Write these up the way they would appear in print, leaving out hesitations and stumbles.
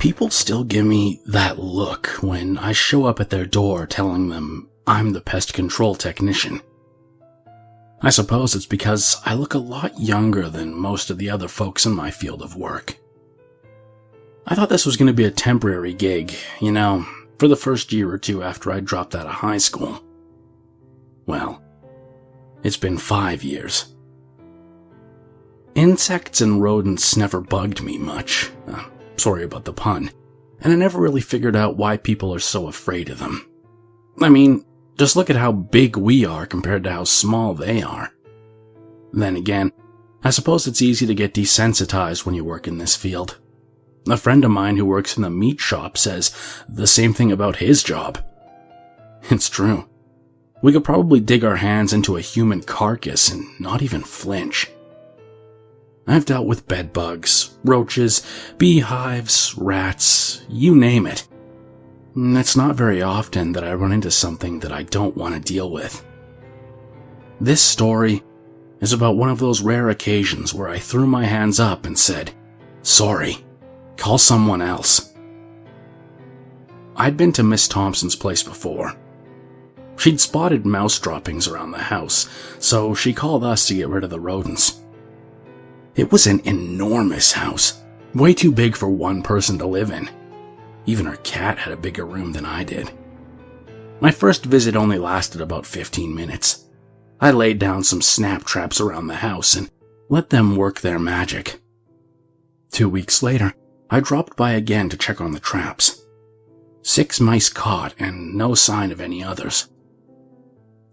People still give me that look when I show up at their door telling them I'm the pest control technician. I suppose it's because I look a lot younger than most of the other folks in my field of work. I thought this was going to be a temporary gig, for the first year or two after I dropped out of high school. Well, it's been 5 years. Insects and rodents never bugged me much. Sorry about the pun. And I never really figured out why people are so afraid of them. I mean, just look at how big we are compared to how small they are. Then again, I suppose it's easy to get desensitized when you work in this field. A friend of mine who works in the meat shop says the same thing about his job. It's true. We could probably dig our hands into a human carcass and not even flinch. I've dealt with bed bugs, roaches, beehives, rats, you name it. It's not very often that I run into something that I don't want to deal with. This story is about one of those rare occasions where I threw my hands up and said, "Sorry, call someone else." I'd been to Miss Thompson's place before. She'd spotted mouse droppings around the house, so she called us to get rid of the rodents. It was an enormous house, way too big for one person to live in. Even her cat had a bigger room than I did. My first visit only lasted about 15 minutes. I laid down some snap traps around the house and let them work their magic. 2 weeks later, I dropped by again to check on the traps. 6 mice caught and no sign of any others.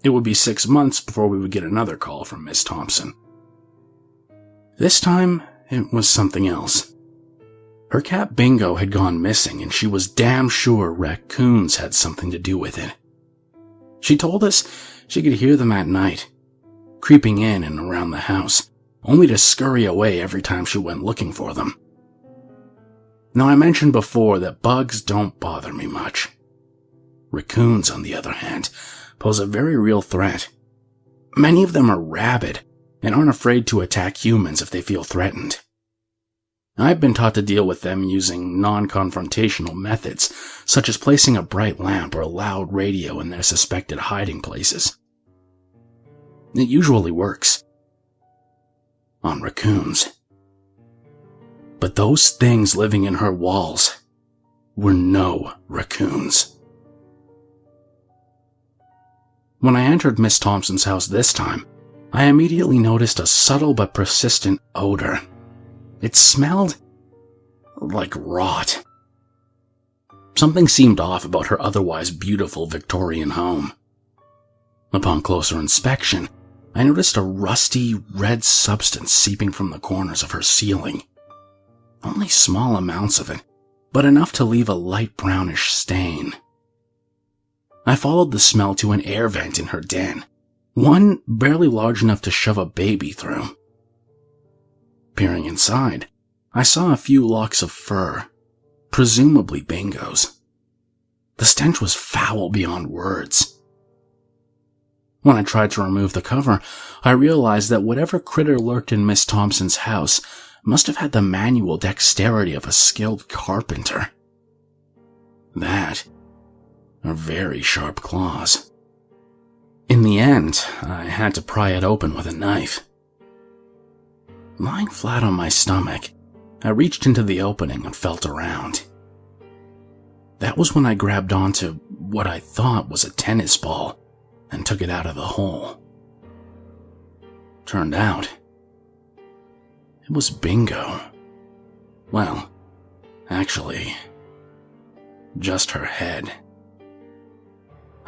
It would be 6 months before we would get another call from Miss Thompson. This time, it was something else. Her cat Bingo had gone missing, and she was damn sure Raccoons had something to do with it. She told us she could hear them at night, creeping in and around the house, only to scurry away every time she went looking for them. Now, I mentioned before that bugs don't bother me much. Raccoons, on the other hand, pose a very real threat. Many of them are rabid and aren't afraid to attack humans if they feel threatened. I've been taught to deal with them using non-confrontational methods, such as placing a bright lamp or a loud radio in their suspected hiding places. It usually works. On raccoons. But those things living in her walls were no raccoons. When I entered Miss Thompson's house this time, I immediately noticed a subtle but persistent odor. It smelled like rot. Something seemed off about her otherwise beautiful Victorian home. Upon closer inspection, I noticed a rusty red substance seeping from the corners of her ceiling. Only small amounts of it, but enough to leave a light brownish stain. I followed the smell to an air vent in her den, one barely large enough to shove a baby through. Peering inside, I saw a few locks of fur, presumably Bingo's. The stench was foul beyond words. When I tried to remove the cover, I realized that whatever critter lurked in Miss Thompson's house must have had the manual dexterity of a skilled carpenter. That, or very sharp claws. In the end, I had to pry it open with a knife. Lying flat on my stomach, I reached into the opening and felt around. That was when I grabbed onto what I thought was a tennis ball and took it out of the hole. Turned out, it was Bingo. Well, actually, just her head.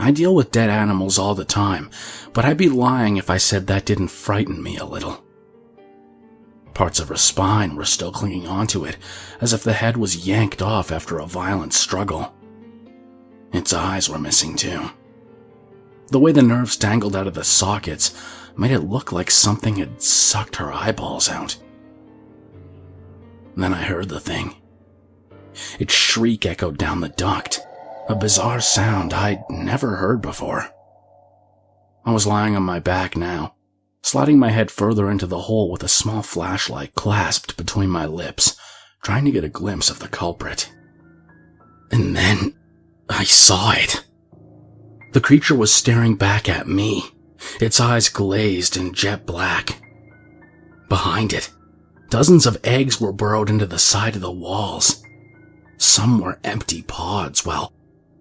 I deal with dead animals all the time, but I'd be lying if I said that didn't frighten me a little. Parts of her spine were still clinging onto it, as if the head was yanked off after a violent struggle. Its eyes were missing too. The way the nerves dangled out of the sockets made it look like something had sucked her eyeballs out. Then I heard the thing. Its shriek echoed down the duct, a bizarre sound I'd never heard before. I was lying on my back now, sliding my head further into the hole with a small flashlight clasped between my lips, trying to get a glimpse of the culprit. And then I saw it. The creature was staring back at me, its eyes glazed and jet black. Behind it, dozens of eggs were burrowed into the side of the walls. Some were empty pods, while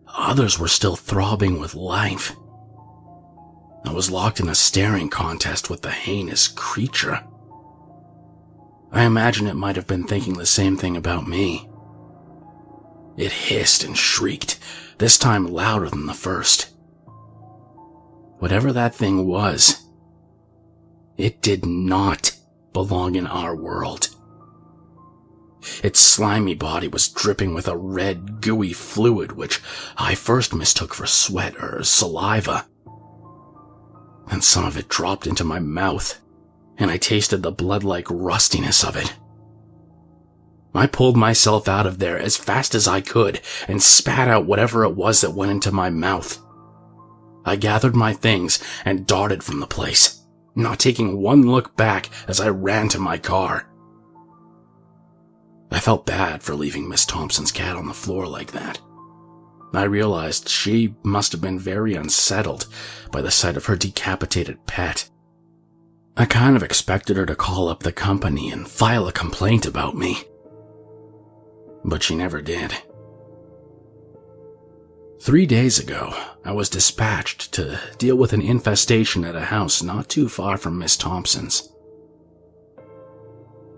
others were still throbbing with life. I was locked in a staring contest with the heinous creature. I imagine it might have been thinking the same thing about me. It hissed and shrieked, this time louder than the first. Whatever that thing was, it did not belong in our world. Its slimy body was dripping with a red, gooey fluid which I first mistook for sweat or saliva. And some of it dropped into my mouth, and I tasted the blood-like rustiness of it. I pulled myself out of there as fast as I could and spat out whatever it was that went into my mouth. I gathered my things and darted from the place, not taking one look back as I ran to my car. I felt bad for leaving Miss Thompson's cat on the floor like that. I realized she must have been very unsettled by the sight of her decapitated pet. I kind of expected her to call up the company and file a complaint about me. But she never did. 3 days ago, I was dispatched to deal with an infestation at a house not too far from Miss Thompson's.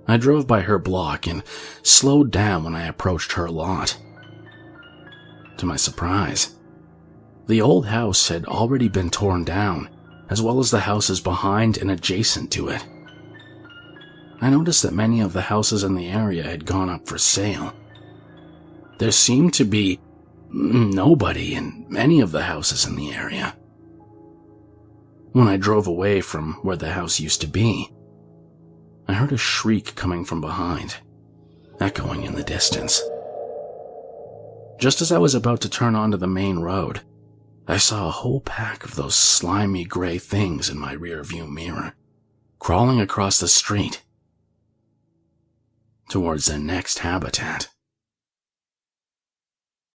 I drove by her block and slowed down when I approached her lot. To my surprise, the old house had already been torn down, as well as the houses behind and adjacent to it. I noticed that many of the houses in the area had gone up for sale. There seemed to be nobody in many of the houses in the area. When I drove away from where the house used to be, I heard a shriek coming from behind, echoing in the distance. Just as I was about to turn onto the main road, I saw a whole pack of those slimy gray things in my rearview mirror, crawling across the street towards their next habitat.